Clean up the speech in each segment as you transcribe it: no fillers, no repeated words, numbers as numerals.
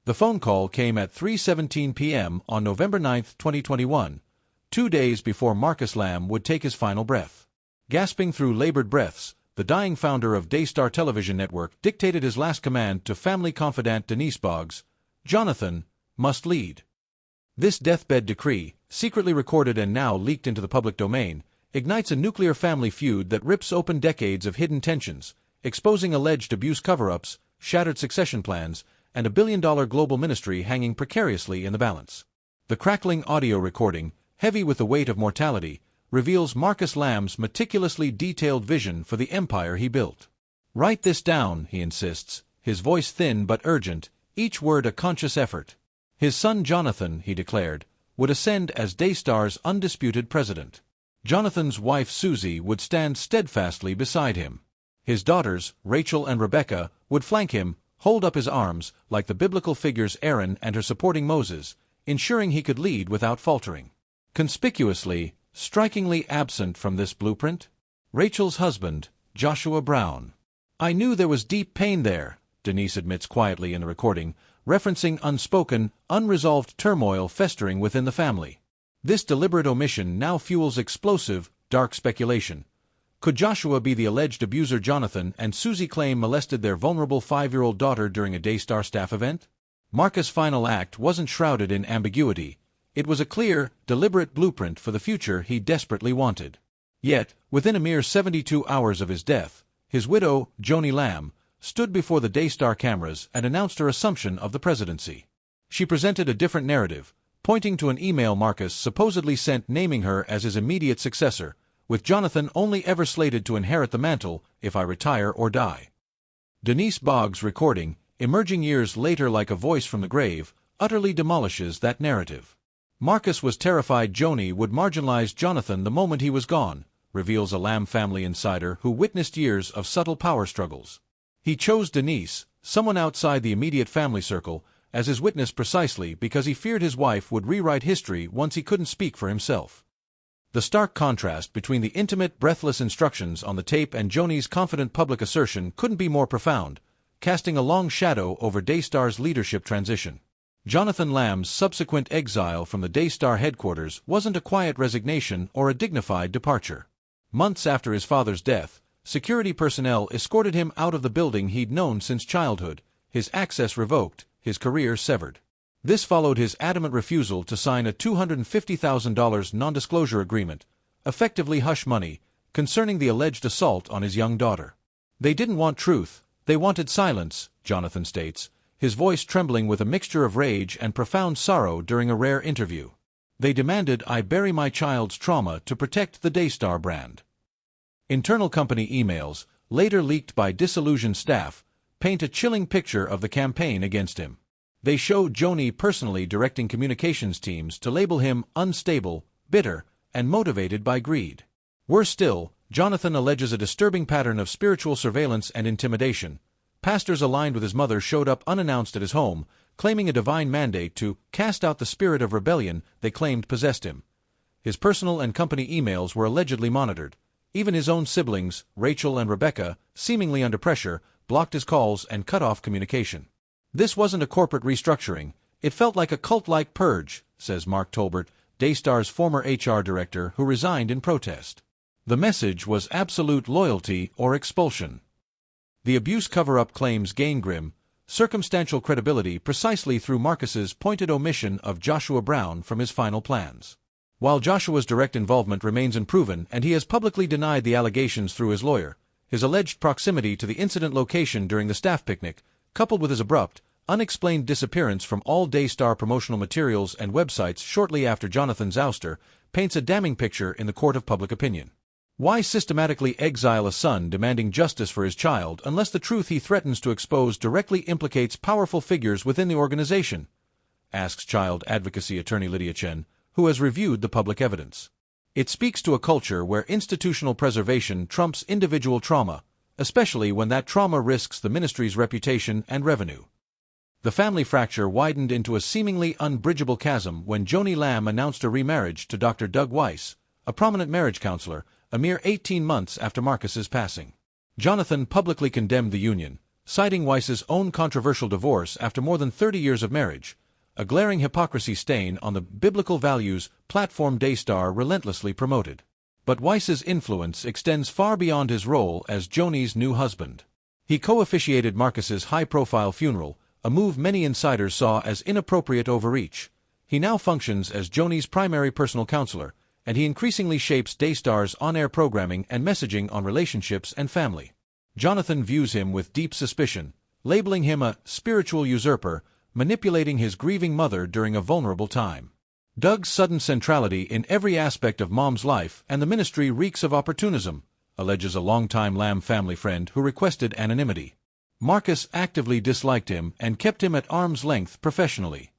The phone call came at 3:17 p.m. on November 9, 2021, 2 days before Marcus Lamb would take his final breath. Gasping through labored breaths, the dying founder of Daystar television network dictated his last command to family confidant Denise Boggs: "Jonathan must lead." This deathbed decree, secretly recorded and now leaked into the public domain, ignites a nuclear family feud that rips open decades of hidden tensions, exposing alleged abuse cover-ups, shattered succession plans, and a billion-dollar global ministry hanging precariously in the balance. The crackling audio recording, heavy with the weight of mortality, reveals Marcus Lamb's meticulously detailed vision for the empire he built. "Write this down," he insists, his voice thin but urgent, each word a conscious effort. His son Jonathan, he declared, would ascend as Daystar's undisputed president. Jonathan's wife Susie would stand steadfastly beside him. His daughters, Rachel and Rebecca, would flank him, hold up his arms, like the biblical figures Aaron and her supporting Moses, ensuring he could lead without faltering. Conspicuously, strikingly absent from this blueprint, Rachel's husband, Joshua Brown. "I knew there was deep pain there," Denise admits quietly in the recording, referencing unspoken, unresolved turmoil festering within the family. This deliberate omission now fuels explosive, dark speculation. Could Joshua be the alleged abuser Jonathan and Susie claim molested their vulnerable 5-year-old daughter during a Daystar staff event? Marcus' final act wasn't shrouded in ambiguity. It was a clear, deliberate blueprint for the future he desperately wanted. Yet, within a mere 72 hours of his death, his widow, Joni Lamb, stood before the Daystar cameras and announced her assumption of the presidency. She presented a different narrative, pointing to an email Marcus supposedly sent naming her as his immediate successor, with Jonathan only ever slated to inherit the mantle if I retire or die. Denise Boggs' recording, emerging years later like a voice from the grave, utterly demolishes that narrative. Marcus was terrified Joni would marginalize Jonathan the moment he was gone, reveals a Lamb family insider who witnessed years of subtle power struggles. He chose Denise, someone outside the immediate family circle, as his witness precisely because he feared his wife would rewrite history once he couldn't speak for himself. The stark contrast between the intimate, breathless instructions on the tape and Joni's confident public assertion couldn't be more profound, casting a long shadow over Daystar's leadership transition. Jonathan Lamb's subsequent exile from the Daystar headquarters wasn't a quiet resignation or a dignified departure. Months after his father's death, security personnel escorted him out of the building he'd known since childhood, his access revoked, his career severed. This followed his adamant refusal to sign a $250,000 non-disclosure agreement, effectively hush money, concerning the alleged assault on his young daughter. "They didn't want truth, they wanted silence," Jonathan states, his voice trembling with a mixture of rage and profound sorrow during a rare interview. "They demanded I bury my child's trauma to protect the Daystar brand." Internal company emails, later leaked by disillusioned staff, paint a chilling picture of the campaign against him. They show Joni personally directing communications teams to label him unstable, bitter, and motivated by greed. Worse still, Jonathan alleges a disturbing pattern of spiritual surveillance and intimidation. Pastors aligned with his mother showed up unannounced at his home, claiming a divine mandate to cast out the spirit of rebellion they claimed possessed him. His personal and company emails were allegedly monitored. Even his own siblings, Rachel and Rebecca, seemingly under pressure, blocked his calls and cut off communication. "This wasn't a corporate restructuring, it felt like a cult-like purge," says Mark Tolbert, Daystar's former HR director who resigned in protest. The message was absolute loyalty or expulsion. The abuse cover-up claims gain grim, circumstantial credibility precisely through Marcus's pointed omission of Joshua Brown from his final plans. While Joshua's direct involvement remains unproven and he has publicly denied the allegations through his lawyer, his alleged proximity to the incident location during the staff picnic, coupled with his abrupt, unexplained disappearance from all Daystar promotional materials and websites shortly after Jonathan's ouster, paints a damning picture in the court of public opinion. Why systematically exile a son demanding justice for his child unless the truth he threatens to expose directly implicates powerful figures within the organization? Asks child advocacy attorney Lydia Chen, who has reviewed the public evidence. It speaks to a culture where institutional preservation trumps individual trauma, especially when that trauma risks the ministry's reputation and revenue. The family fracture widened into a seemingly unbridgeable chasm when Joni Lamb announced her remarriage to Dr. Doug Weiss, a prominent marriage counselor, a mere 18 months after Marcus's passing. Jonathan publicly condemned the union, citing Weiss's own controversial divorce after more than 30 years of marriage, a glaring hypocrisy stain on the biblical values platform Daystar relentlessly promoted. But Weiss's influence extends far beyond his role as Joni's new husband. He co-officiated Marcus's high-profile funeral, a move many insiders saw as inappropriate overreach. He now functions as Joni's primary personal counselor, and he increasingly shapes Daystar's on-air programming and messaging on relationships and family. Jonathan views him with deep suspicion, labeling him a spiritual usurper, manipulating his grieving mother during a vulnerable time. Doug's sudden centrality in every aspect of Mom's life and the ministry reeks of opportunism, alleges a longtime Lamb family friend who requested anonymity. Marcus actively disliked him and kept him at arm's length professionally.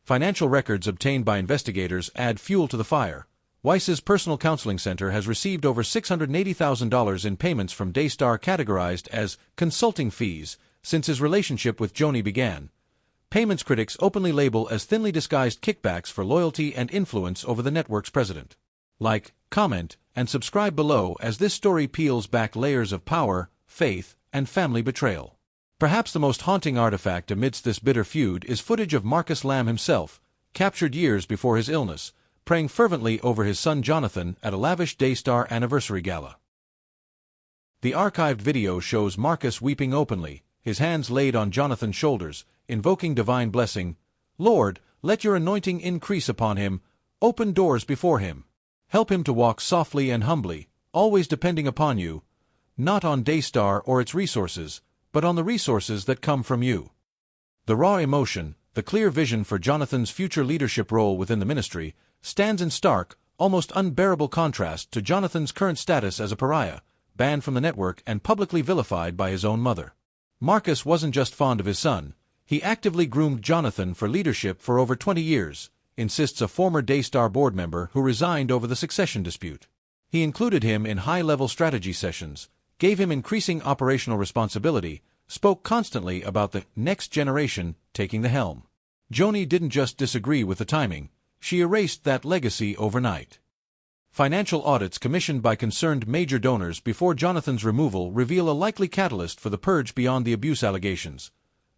Financial records obtained by investigators add fuel to the fire. Weiss's personal counseling center has received over $680,000 in payments from Daystar categorized as consulting fees since his relationship with Joni began. Payments critics openly label as thinly disguised kickbacks for loyalty and influence over the network's president. Like, comment, and subscribe below as this story peels back layers of power, faith, and family betrayal. Perhaps the most haunting artifact amidst this bitter feud is footage of Marcus Lamb himself, captured years before his illness, praying fervently over his son Jonathan at a lavish Daystar anniversary gala. The archived video shows Marcus weeping openly, his hands laid on Jonathan's shoulders, invoking divine blessing. Lord, let your anointing increase upon him, open doors before him. Help him to walk softly and humbly, always depending upon you, not on Daystar or its resources, but on the resources that come from you. The raw emotion, the clear vision for Jonathan's future leadership role within the ministry, stands in stark, almost unbearable contrast to Jonathan's current status as a pariah, banned from the network and publicly vilified by his own mother. Marcus wasn't just fond of his son, he actively groomed Jonathan for leadership for over 20 years, insists a former Daystar board member who resigned over the succession dispute. He included him in high-level strategy sessions, gave him increasing operational responsibility, spoke constantly about the next generation taking the helm. Joni didn't just disagree with the timing, she erased that legacy overnight. Financial audits commissioned by concerned major donors before Jonathan's removal reveal a likely catalyst for the purge beyond the abuse allegations.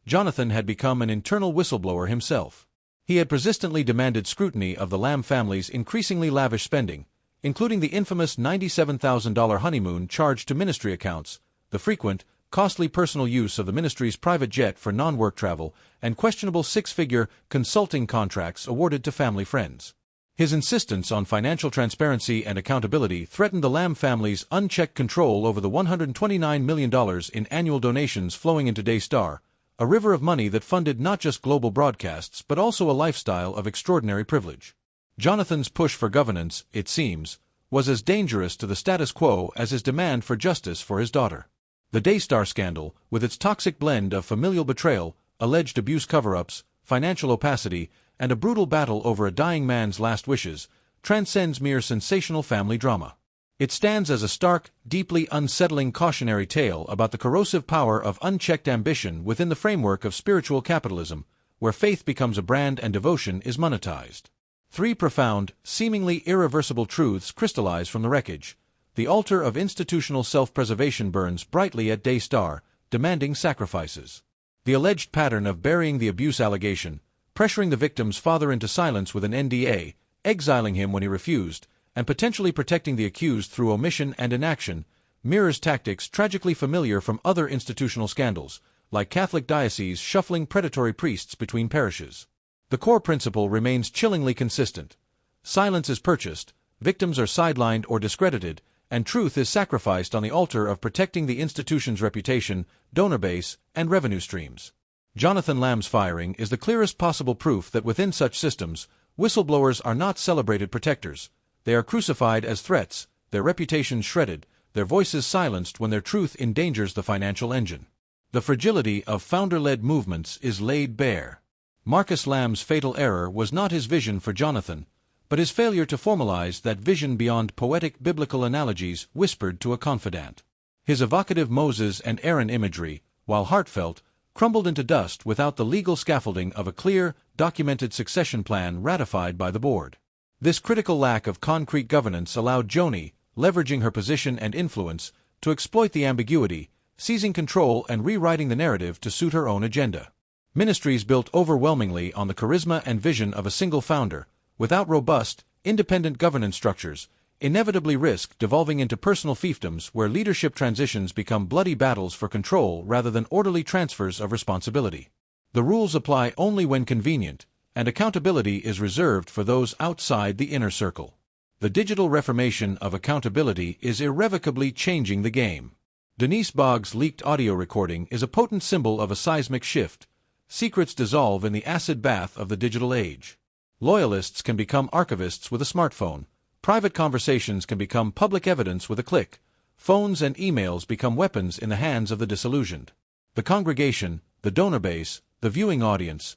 Jonathan had become an internal whistleblower himself. He had persistently demanded scrutiny of the Lamb family's increasingly lavish spending, including the infamous $97,000 honeymoon charged to ministry accounts, the frequent, costly personal use of the ministry's private jet for non-work travel, and questionable six-figure consulting contracts awarded to family friends. His insistence on financial transparency and accountability threatened the Lamb family's unchecked control over the $129 million in annual donations flowing into Daystar, a river of money that funded not just global broadcasts but also a lifestyle of extraordinary privilege. Jonathan's push for governance, it seems, was as dangerous to the status quo as his demand for justice for his daughter. The Daystar scandal, with its toxic blend of familial betrayal, alleged abuse cover-ups, financial opacity, and a brutal battle over a dying man's last wishes, transcends mere sensational family drama. It stands as a stark, deeply unsettling cautionary tale about the corrosive power of unchecked ambition within the framework of spiritual capitalism, where faith becomes a brand and devotion is monetized. Three profound, seemingly irreversible truths crystallize from the wreckage. The altar of institutional self-preservation burns brightly at Daystar, demanding sacrifices. The alleged pattern of burying the abuse allegation, pressuring the victim's father into silence with an NDA, exiling him when he refused, and potentially protecting the accused through omission and inaction, mirrors tactics tragically familiar from other institutional scandals, like Catholic dioceses shuffling predatory priests between parishes. The core principle remains chillingly consistent. Silence is purchased, victims are sidelined or discredited, and truth is sacrificed on the altar of protecting the institution's reputation, donor base, and revenue streams. Jonathan Lamb's firing is the clearest possible proof that within such systems, whistleblowers are not celebrated protectors. They are crucified as threats, their reputations shredded, their voices silenced when their truth endangers the financial engine. The fragility of founder-led movements is laid bare. Marcus Lamb's fatal error was not his vision for Jonathan, but his failure to formalize that vision beyond poetic biblical analogies whispered to a confidant. His evocative Moses and Aaron imagery, while heartfelt, crumbled into dust without the legal scaffolding of a clear, documented succession plan ratified by the board. This critical lack of concrete governance allowed Joni, leveraging her position and influence, to exploit the ambiguity, seizing control and rewriting the narrative to suit her own agenda. Ministries built overwhelmingly on the charisma and vision of a single founder, without robust, independent governance structures, inevitably risk devolving into personal fiefdoms where leadership transitions become bloody battles for control rather than orderly transfers of responsibility. The rules apply only when convenient, and accountability is reserved for those outside the inner circle. The digital reformation of accountability is irrevocably changing the game. Denise Boggs' leaked audio recording is a potent symbol of a seismic shift. Secrets dissolve in the acid bath of the digital age. Loyalists can become archivists with a smartphone. Private conversations can become public evidence with a click. Phones and emails become weapons in the hands of the disillusioned. The congregation, the donor base, the viewing audience,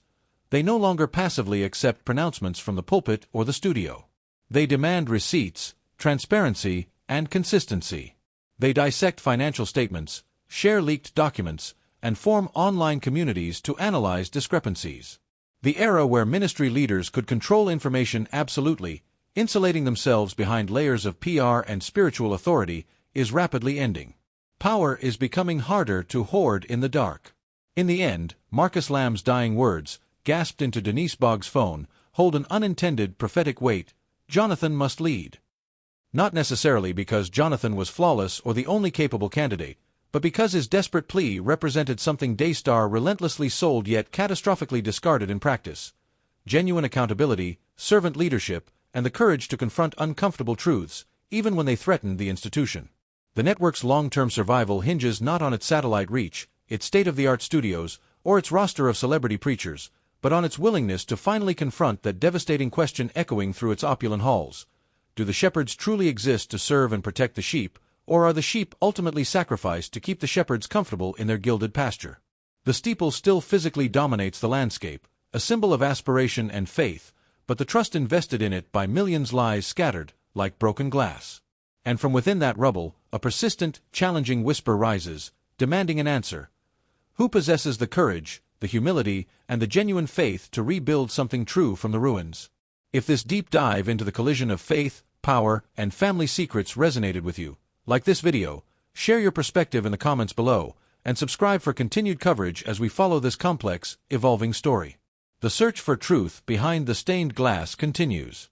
they no longer passively accept pronouncements from the pulpit or the studio. They demand receipts, transparency, and consistency. They dissect financial statements, share leaked documents, and form online communities to analyze discrepancies. The era where ministry leaders could control information absolutely, insulating themselves behind layers of PR and spiritual authority, is rapidly ending. Power is becoming harder to hoard in the dark. In the end, Marcus Lamb's dying words, gasped into Denise Boggs' phone, hold an unintended prophetic weight: Jonathan must lead. Not necessarily because Jonathan was flawless or the only capable candidate, but because his desperate plea represented something Daystar relentlessly sold yet catastrophically discarded in practice: genuine accountability, servant leadership, and the courage to confront uncomfortable truths, even when they threatened the institution. The network's long-term survival hinges not on its satellite reach, its state-of-the-art studios, or its roster of celebrity preachers, but on its willingness to finally confront that devastating question echoing through its opulent halls: do the shepherds truly exist to serve and protect the sheep, or are the sheep ultimately sacrificed to keep the shepherds comfortable in their gilded pasture? The steeple still physically dominates the landscape, a symbol of aspiration and faith, but the trust invested in it by millions lies scattered, like broken glass. And from within that rubble, a persistent, challenging whisper rises, demanding an answer. Who possesses the courage, the humility, and the genuine faith to rebuild something true from the ruins? If this deep dive into the collision of faith, power, and family secrets resonated with you, like this video, share your perspective in the comments below, and subscribe for continued coverage as we follow this complex, evolving story. The search for truth behind the stained glass continues.